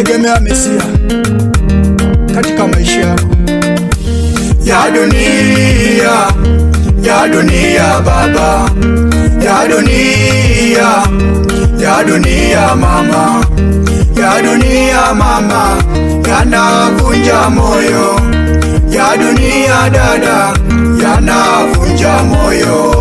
Tegemea Mesia katika maisha yako ya dunia baba, ya dunia mama, ya dunia mama, yanavunja moyo, ya dunia dada, yanavunja moyo.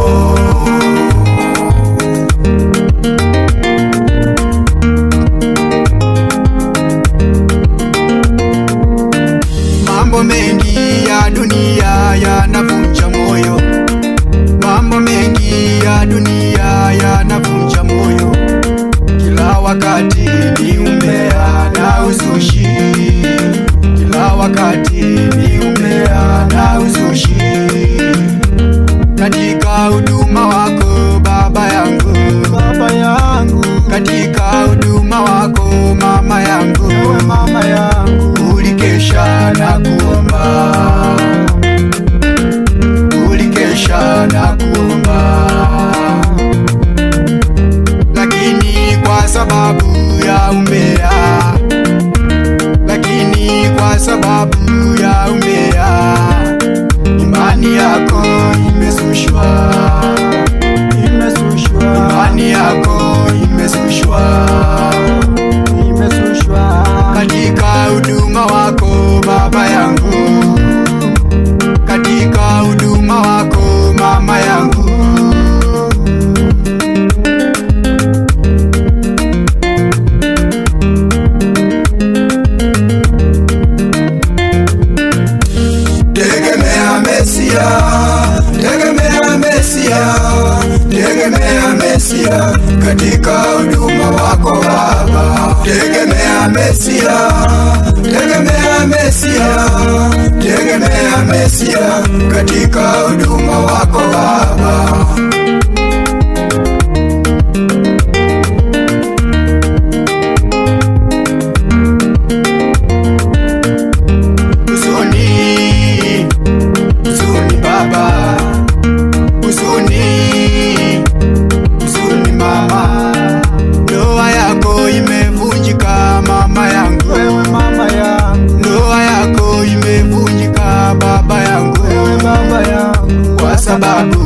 Mambo mengi ya dunia yanavunja moyo, mambo mengi ya dunia yanavunja moyo. Kila wakati ni umbea na uzushi, kila wakati ni umbea na uzushi. Katika huduma wako baba yangu, baba yangu, katika huduma wako mama yangu, mama yangu, ulikesha na kuomba, ulikesha na kuomba, lakini kwa sababu ya umbea, lakini kwa sababu ya umbea, imani yako imesushwa, imesushwa, imani yako imesushwa, imesushwa. Katika huduma wako baba yangu, katika huduma wako mama yangu, tegemea Mesia, tegemea Mesia, tegemea Mesia katika huduma wako baba. Tegemea Mesia, tegemea Mesia, tegemea Mesia katika huduma wako baba. Sababu